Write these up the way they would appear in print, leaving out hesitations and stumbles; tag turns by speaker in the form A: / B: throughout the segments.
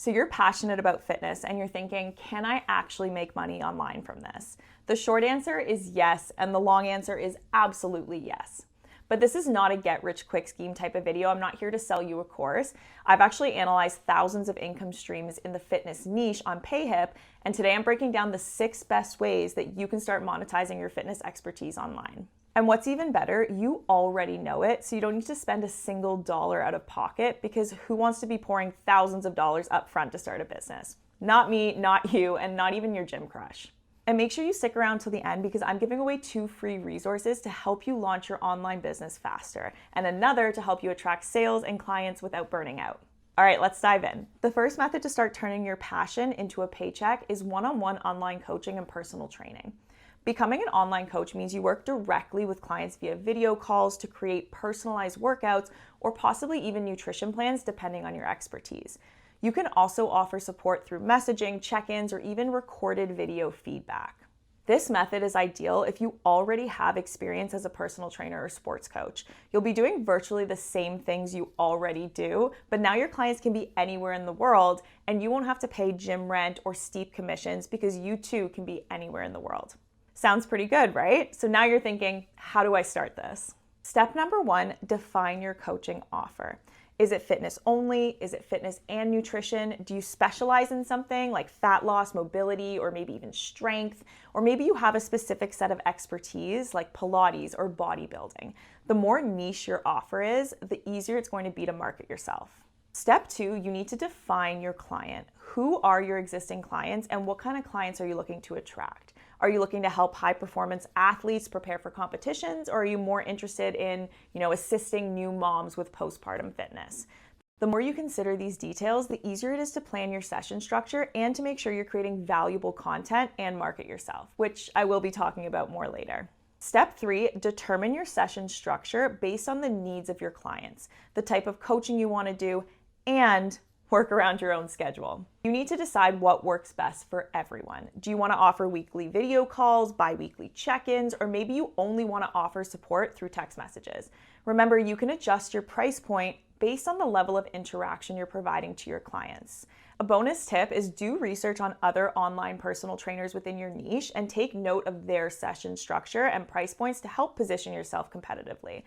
A: So you're passionate about fitness and you're thinking, can I actually make money online from this? The short answer is yes, and the long answer is absolutely yes. But this is not a get-rich-quick scheme type of video. I'm not here to sell you a course. I've actually analyzed thousands of income streams in the fitness niche on payhip, and today I'm breaking down the 6 best ways that you can start monetizing your fitness expertise online. And what's even better, you already know it, so you don't need to spend a single dollar out of pocket, because who wants to be pouring thousands of dollars up front to start a business? Not me, not you, and not even your gym crush. And make sure you stick around till the end, because I'm giving away 2 free resources to help you launch your online business faster, and another to help you attract sales and clients without burning out. All right, let's dive in. The first method to start turning your passion into a paycheck is one-on-one online coaching and personal training. Becoming an online coach means you work directly with clients via video calls to create personalized workouts or possibly even nutrition plans depending on your expertise. You can also offer support through messaging, check-ins, or even recorded video feedback. This method is ideal if you already have experience as a personal trainer or sports coach. You'll be doing virtually the same things you already do, but now your clients can be anywhere in the world and you won't have to pay gym rent or steep commissions because you too can be anywhere in the world. Sounds pretty good, right? So now you're thinking, how do I start this? Step number 1, define your coaching offer. Is it fitness only? Is it fitness and nutrition? Do you specialize in something like fat loss, mobility, or maybe even strength? Or maybe you have a specific set of expertise like Pilates or bodybuilding. The more niche your offer is, the easier it's going to be to market yourself. Step 2, you need to define your client. Who are your existing clients and what kind of clients are you looking to attract? Are you looking to help high-performance athletes prepare for competitions, or are you more interested in, assisting new moms with postpartum fitness? The more you consider these details, the easier it is to plan your session structure and to make sure you're creating valuable content and market yourself, which I will be talking about more later. Step 3, determine your session structure based on the needs of your clients, the type of coaching you want to do, and work around your own schedule. You need to decide what works best for everyone. Do you want to offer weekly video calls, bi-weekly check-ins, or maybe you only want to offer support through text messages? Remember, you can adjust your price point based on the level of interaction you're providing to your clients. A bonus tip is do research on other online personal trainers within your niche and take note of their session structure and price points to help position yourself competitively.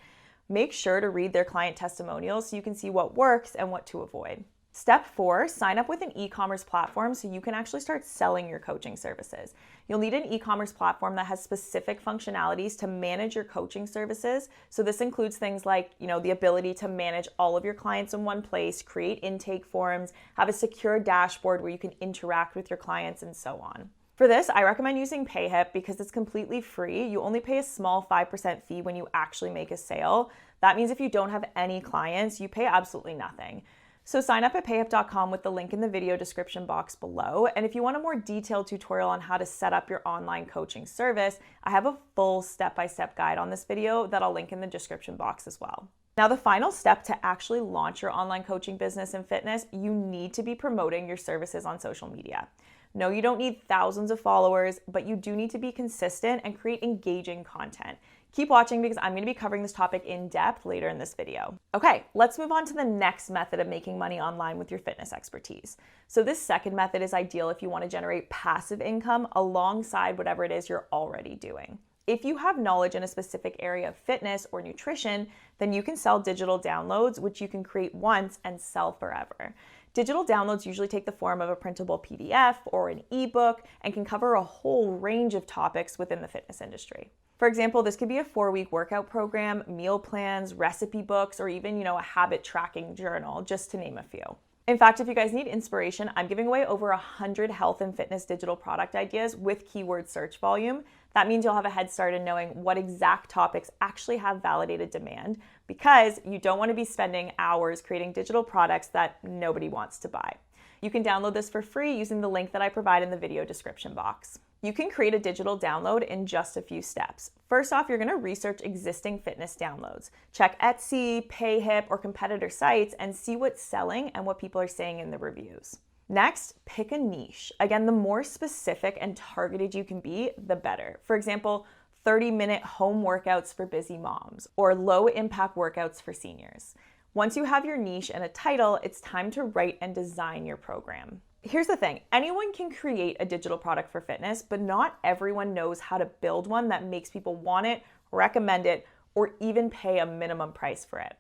A: Make sure to read their client testimonials so you can see what works and what to avoid. Step 4, sign up with an e-commerce platform so you can actually start selling your coaching services. You'll need an e-commerce platform that has specific functionalities to manage your coaching services. So this includes things like, the ability to manage all of your clients in one place, create intake forms, have a secure dashboard where you can interact with your clients, and so on. For this, I recommend using payhip because it's completely free. You only pay a small 5% fee when you actually make a sale. That means if you don't have any clients, you pay absolutely nothing. So sign up at payhip.com with the link in the video description box below. And if you want a more detailed tutorial on how to set up your online coaching service, I have a full step-by-step guide on this video that I'll link in the description box as well. Now, the final step to actually launch your online coaching business and fitness, you need to be promoting your services on social media. No, you don't need thousands of followers, but you do need to be consistent and create engaging content. Keep watching because I'm going to be covering this topic in depth later in this video. Okay, let's move on to the next method of making money online with your fitness expertise. So this second method is ideal if you want to generate passive income alongside whatever it is you're already doing. If you have knowledge in a specific area of fitness or nutrition, then you can sell digital downloads, which you can create once and sell forever. Digital downloads usually take the form of a printable PDF or an ebook and can cover a whole range of topics within the fitness industry. For example, this could be a 4-week workout program, meal plans, recipe books, or even, a habit tracking journal, just to name a few. In fact, if you guys need inspiration, I'm giving away over 100 health and fitness digital product ideas with keyword search volume. That means you'll have a head start in knowing what exact topics actually have validated demand, because you don't want to be spending hours creating digital products that nobody wants to buy. You can download this for free using the link that I provide in the video description box. You can create a digital download in just a few steps. First off, you're going to research existing fitness downloads. Check Etsy, payhip, or competitor sites and see what's selling and what people are saying in the reviews. Next, pick a niche. Again, the more specific and targeted you can be, the better. For example, 30-minute home workouts for busy moms or low-impact workouts for seniors. Once you have your niche and a title, it's time to write and design your program. Here's the thing, anyone can create a digital product for fitness, but not everyone knows how to build one that makes people want it, recommend it, or even pay a minimum price for it.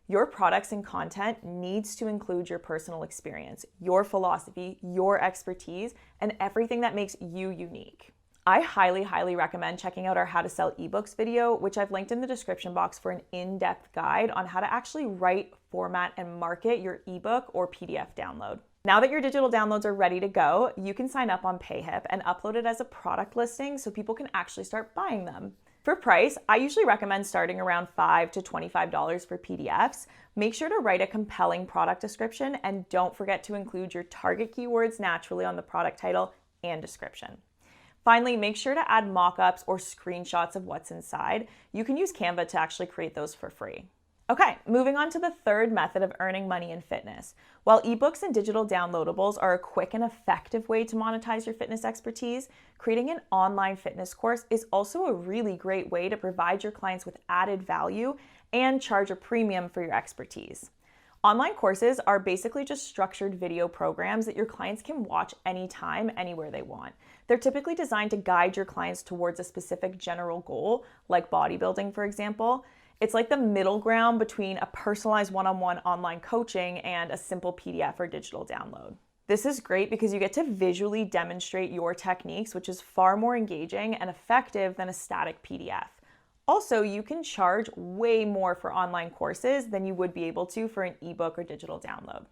A: Your products and content needs to include your personal experience, your philosophy, your expertise, and everything that makes you unique. I highly recommend checking out our How to Sell eBooks video, which I've linked in the description box for an in-depth guide on how to actually write, format, and market your ebook or PDF download. Now that your digital downloads are ready to go, you can sign up on payhip and upload it as a product listing so people can actually start buying them. For price, I usually recommend starting around $5 to $25 for PDFs. Make sure to write a compelling product description and don't forget to include your target keywords naturally on the product title and description. Finally, make sure to add mock-ups or screenshots of what's inside. You can use Canva to actually create those for free. Okay, moving on to the third method of earning money in fitness. While ebooks and digital downloadables are a quick and effective way to monetize your fitness expertise, creating an online fitness course is also a really great way to provide your clients with added value and charge a premium for your expertise. Online courses are basically just structured video programs that your clients can watch anytime, anywhere they want. They're typically designed to guide your clients towards a specific general goal, like bodybuilding, for example. It's like the middle ground between a personalized one-on-one online coaching and a simple PDF or digital download. This is great because you get to visually demonstrate your techniques, which is far more engaging and effective than a static PDF. Also, you can charge way more for online courses than you would be able to for an ebook or digital download.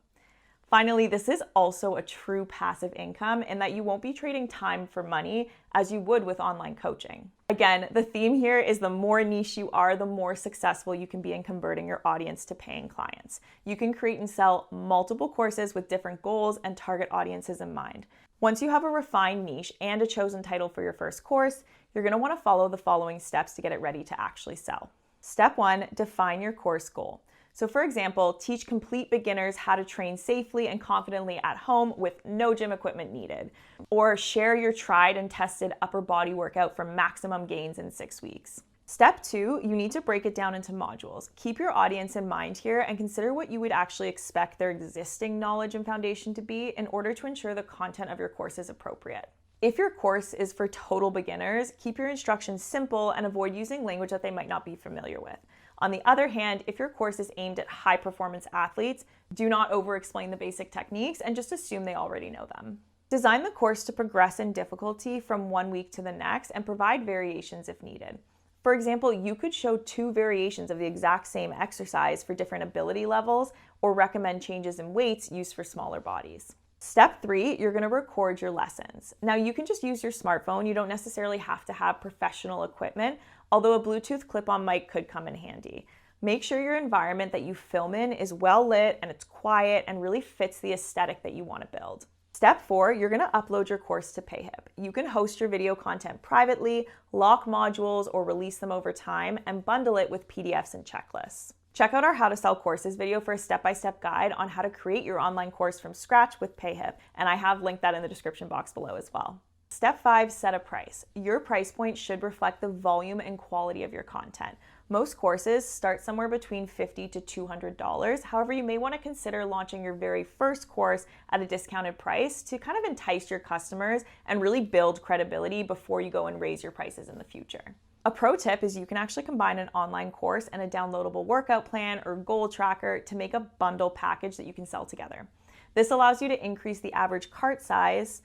A: Finally, this is also a true passive income in that you won't be trading time for money as you would with online coaching. Again, the theme here is the more niche you are, the more successful you can be in converting your audience to paying clients. You can create and sell multiple courses with different goals and target audiences in mind. Once you have a refined niche and a chosen title for your first course, you're going to want to follow the following steps to get it ready to actually sell. Step 1, define your course goal. So for example, teach complete beginners how to train safely and confidently at home with no gym equipment needed. Or share your tried and tested upper body workout for maximum gains in 6 weeks. Step 2, you need to break it down into modules. Keep your audience in mind here and consider what you would actually expect their existing knowledge and foundation to be in order to ensure the content of your course is appropriate. If your course is for total beginners, keep your instructions simple and avoid using language that they might not be familiar with. On the other hand, if your course is aimed at high-performance athletes, do not over-explain the basic techniques and just assume they already know them. Design the course to progress in difficulty from one week to the next and provide variations if needed. For example, you could show 2 variations of the exact same exercise for different ability levels or recommend changes in weights used for smaller bodies. Step 3, you're going to record your lessons. Now you can just use your smartphone. You don't necessarily have to have professional equipment, although a Bluetooth clip-on mic could come in handy. Make sure your environment that you film in is well lit and it's quiet and really fits the aesthetic that you want to build. Step 4, you're going to upload your course to payhip. You can host your video content privately, lock modules, or release them over time, and bundle it with PDFs and checklists. Check out our How to Sell Courses video for a step-by-step guide on how to create your online course from scratch with payhip, and I have linked that in the description box below as well. Step 5, set a price. Your price point should reflect the volume and quality of your content. Most courses start somewhere between $50 to $200. However, you may want to consider launching your very first course at a discounted price to kind of entice your customers and really build credibility before you go and raise your prices in the future. A pro tip is you can actually combine an online course and a downloadable workout plan or goal tracker to make a bundle package that you can sell together. This allows you to increase the average cart size,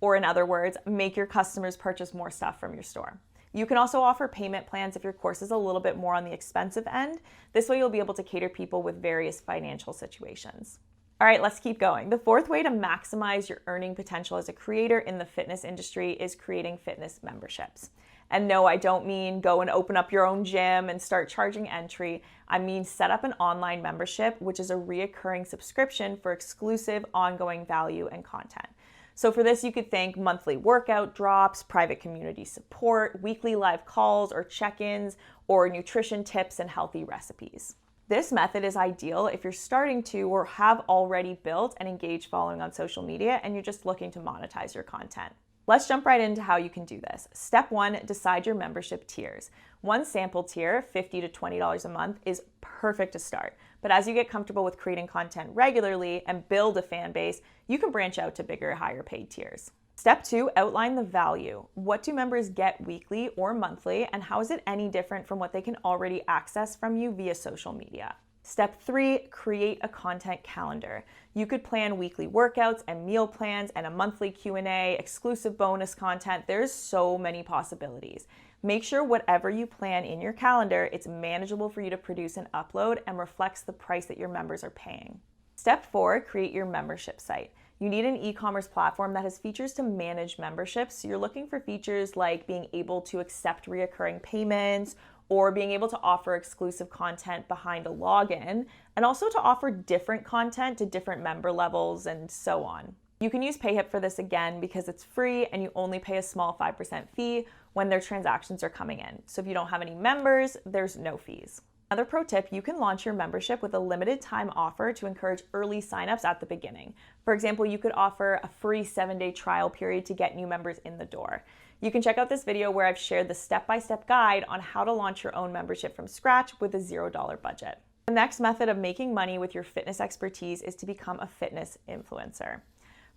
A: or in other words, make your customers purchase more stuff from your store. You can also offer payment plans if your course is a little bit more on the expensive end. This way you'll be able to cater people with various financial situations. All right, let's keep going. The fourth way to maximize your earning potential as a creator in the fitness industry is creating fitness memberships. And no, I don't mean go and open up your own gym and start charging entry. I mean set up an online membership, which is a reoccurring subscription for exclusive ongoing value and content. So for this, you could think monthly workout drops, private community support, weekly live calls or check-ins, or nutrition tips and healthy recipes. This method is ideal if you're starting to or have already built an engaged following on social media and you're just looking to monetize your content. Let's jump right into how you can do this. Step 1, decide your membership tiers. One sample tier, $50 to $20 a month, is perfect to start. But as you get comfortable with creating content regularly and build a fan base, you can branch out to bigger, higher paid tiers. Step 2, outline the value. What do members get weekly or monthly, and how is it any different from what they can already access from you via social media? Step 3, create a content calendar. You could plan weekly workouts and meal plans and a monthly Q&A, exclusive bonus content. There's so many possibilities. Make sure whatever you plan in your calendar, it's manageable for you to produce and upload and reflects the price that your members are paying. Step 4, create your membership site. You need an e-commerce platform that has features to manage memberships. So you're looking for features like being able to accept reoccurring payments or being able to offer exclusive content behind a login, and also to offer different content to different member levels and so on. You can use payhip for this again because it's free and you only pay a small 5% fee when their transactions are coming in. So if you don't have any members, there's no fees. Another pro tip, you can launch your membership with a limited time offer to encourage early signups at the beginning. For example, you could offer a free 7-day trial period to get new members in the door. You can check out this video where I've shared the step-by-step guide on how to launch your own membership from scratch with a $0 budget. The next method of making money with your fitness expertise is to become a fitness influencer.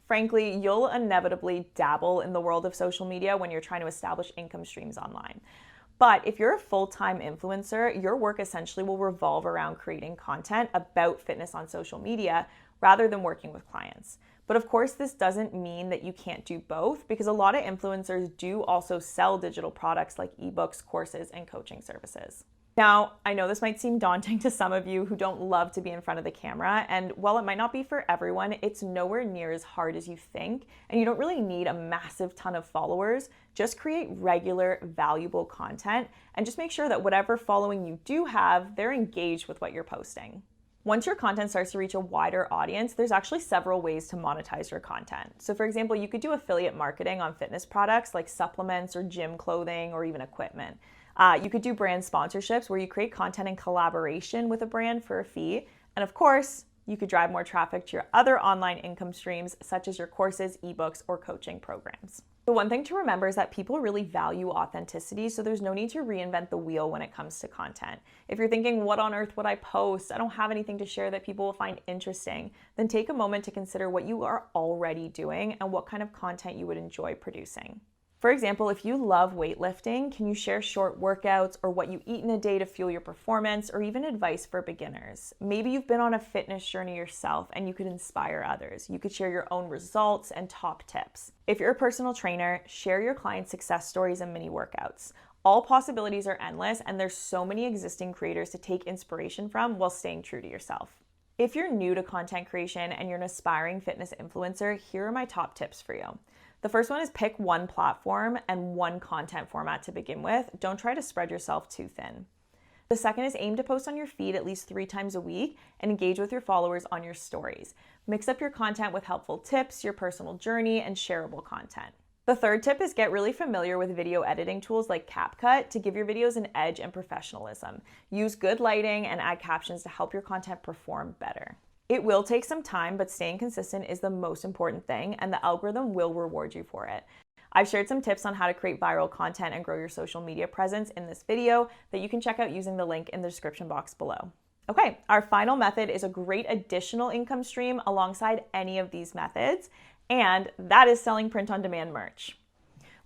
A: Frankly, you'll inevitably dabble in the world of social media when you're trying to establish income streams online. But if you're a full-time influencer, your work essentially will revolve around creating content about fitness on social media rather than working with clients. But of course, this doesn't mean that you can't do both, because a lot of influencers do also sell digital products like ebooks, courses, and coaching services. Now, I know this might seem daunting to some of you who don't love to be in front of the camera, and while it might not be for everyone, it's nowhere near as hard as you think, and you don't really need a massive ton of followers. Just create regular, valuable content, and just make sure that whatever following you do have, they're engaged with what you're posting. Once your content starts to reach a wider audience, there's actually several ways to monetize your content. So for example, you could do affiliate marketing on fitness products like supplements or gym clothing or even equipment. You could do brand sponsorships where you create content in collaboration with a brand for a fee. And of course, you could drive more traffic to your other online income streams, such as your courses, ebooks, or coaching programs. The one thing to remember is that people really value authenticity, so there's no need to reinvent the wheel when it comes to content. If you're thinking, what on earth would I post? I don't have anything to share that people will find interesting, then take a moment to consider what you are already doing and what kind of content you would enjoy producing. For example, if you love weightlifting, can you share short workouts or what you eat in a day to fuel your performance, or even advice for beginners? Maybe you've been on a fitness journey yourself and you could inspire others. You could share your own results and top tips. If you're a personal trainer, share your clients' success stories and mini workouts. All possibilities are endless, and there's so many existing creators to take inspiration from while staying true to yourself. If you're new to content creation and you're an aspiring fitness influencer, here are my top tips for you. The first one is pick one platform and one content format to begin with. Don't try to spread yourself too thin. The second is aim to post on your feed at least 3 times a week and engage with your followers on your stories. Mix up your content with helpful tips, your personal journey, and shareable content. The third tip is get really familiar with video editing tools like CapCut to give your videos an edge and professionalism. Use good lighting and add captions to help your content perform better. It will take some time, but staying consistent is the most important thing, and the algorithm will reward you for it. I've shared some tips on how to create viral content and grow your social media presence in this video that you can check out using the link in the description box below. Okay, our final method is a great additional income stream alongside any of these methods, and that is selling print-on-demand merch.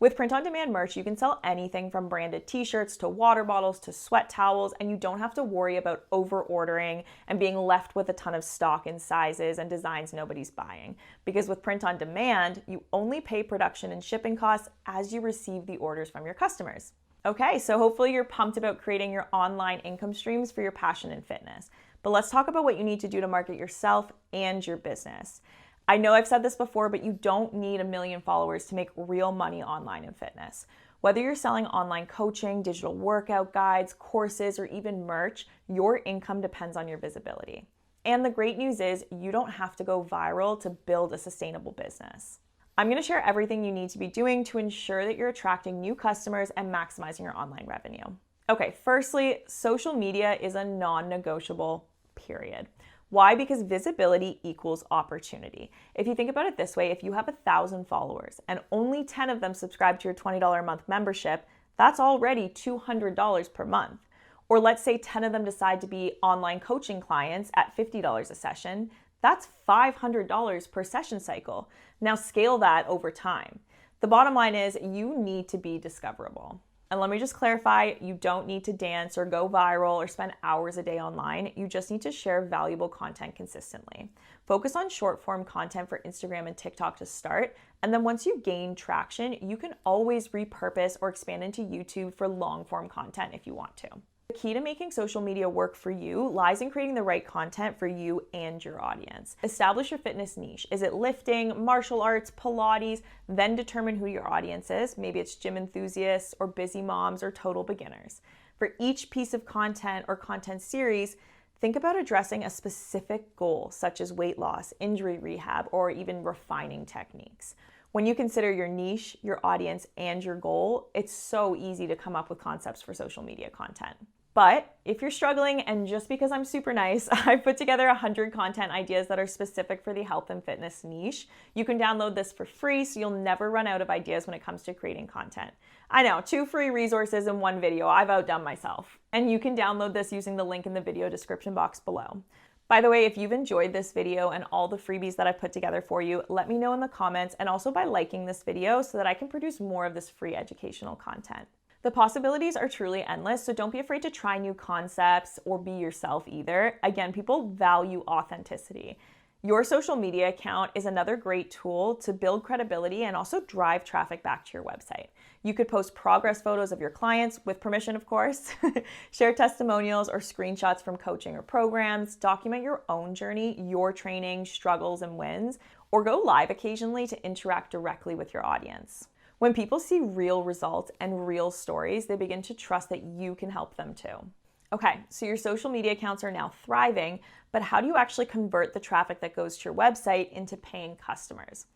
A: With print-on-demand merch, you can sell anything from branded t-shirts to water bottles to sweat towels, and you don't have to worry about over-ordering and being left with a ton of stock in sizes and designs nobody's buying. Because with print-on-demand, you only pay production and shipping costs as you receive the orders from your customers. Okay, so hopefully you're pumped about creating your online income streams for your passion in fitness. But let's talk about what you need to do to market yourself and your business. I know I've said this before, but you don't need 1 million followers to make real money online in fitness. Whether you're selling online coaching, digital workout guides, courses, or even merch, your income depends on your visibility. And the great news is you don't have to go viral to build a sustainable business. I'm going to share everything you need to be doing to ensure that you're attracting new customers and maximizing your online revenue. Okay, firstly, social media is a non-negotiable, period. Why? Because visibility equals opportunity. If you think about it this way, if you have 1,000 followers and only 10 of them subscribe to your $20 a month membership, that's already $200 per month. Or let's say 10 of them decide to be online coaching clients at $50 a session. That's $500 per session cycle. Now scale that over time. The bottom line is you need to be discoverable. And let me just clarify, you don't need to dance or go viral or spend hours a day online. You just need to share valuable content consistently. Focus on short form content for Instagram and TikTok to start. And then once you gain traction, you can always repurpose or expand into YouTube for long form content if you want to. The key to making social media work for you lies in creating the right content for you and your audience. Establish your fitness niche. Is it lifting, martial arts, Pilates? Then determine who your audience is. Maybe it's gym enthusiasts or busy moms or total beginners. For each piece of content or content series, think about addressing a specific goal, such as weight loss, injury rehab, or even refining techniques. When you consider your niche, your audience, and your goal, it's so easy to come up with concepts for social media content. But if you're struggling, and just because I'm super nice, I've put together 100 content ideas that are specific for the health and fitness niche. You can download this for free, so you'll never run out of ideas when it comes to creating content. I know, 2 free resources in 1 video. I've outdone myself. And you can download this using the link in the video description box below. By the way, if you've enjoyed this video and all the freebies that I've put together for you, let me know in the comments, and also by liking this video so that I can produce more of this free educational content. The possibilities are truly endless, so don't be afraid to try new concepts or be yourself either. Again, people value authenticity. Your social media account is another great tool to build credibility and also drive traffic back to your website. You could post progress photos of your clients, with permission of course, share testimonials or screenshots from coaching or programs, document your own journey, your training, struggles and wins, or go live occasionally to interact directly with your audience. When people see real results and real stories, they begin to trust that you can help them too. Okay, so your social media accounts are now thriving, but how do you actually convert the traffic that goes to your website into paying customers?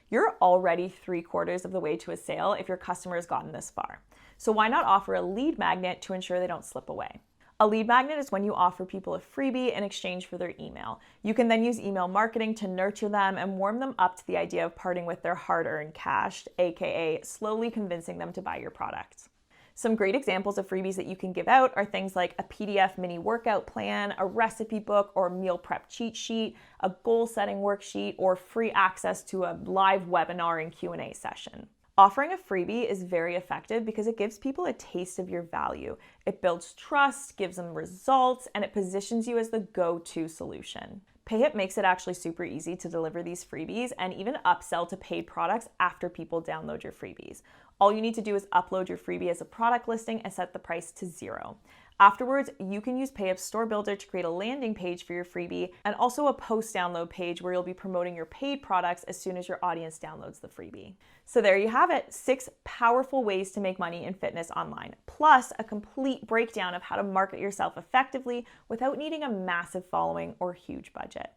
A: You're already 3/4 of the way to a sale if your customer has gotten this far. So why not offer a lead magnet to ensure they don't slip away? A lead magnet is when you offer people a freebie in exchange for their email. You can then use email marketing to nurture them and warm them up to the idea of parting with their hard-earned cash, aka slowly convincing them to buy your product. Some great examples of freebies that you can give out are things like a PDF mini workout plan, a recipe book or meal prep cheat sheet, a goal-setting worksheet, or free access to a live webinar and Q&A session. Offering a freebie is very effective because it gives people a taste of your value. It builds trust, gives them results, and it positions you as the go-to solution. Payhip makes it actually super easy to deliver these freebies and even upsell to paid products after people download your freebies. All you need to do is upload your freebie as a product listing and set the price to $0. Afterwards, you can use Payhip's store builder to create a landing page for your freebie and also a post-download page where you'll be promoting your paid products as soon as your audience downloads the freebie. So there you have it, 6 powerful ways to make money in fitness online, plus a complete breakdown of how to market yourself effectively without needing a massive following or huge budget.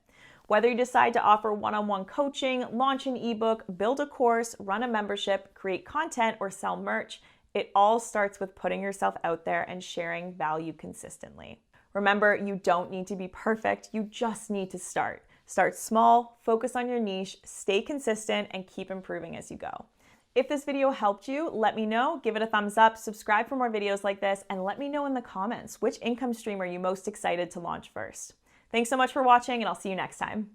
A: Whether you decide to offer one-on-one coaching, launch an ebook, build a course, run a membership, create content, or sell merch, it all starts with putting yourself out there and sharing value consistently. Remember, you don't need to be perfect, you just need to start. Start small, focus on your niche, stay consistent, and keep improving as you go. If this video helped you, let me know, give it a thumbs up, subscribe for more videos like this, and let me know in the comments which income stream are you most excited to launch first. Thanks so much for watching, and I'll see you next time.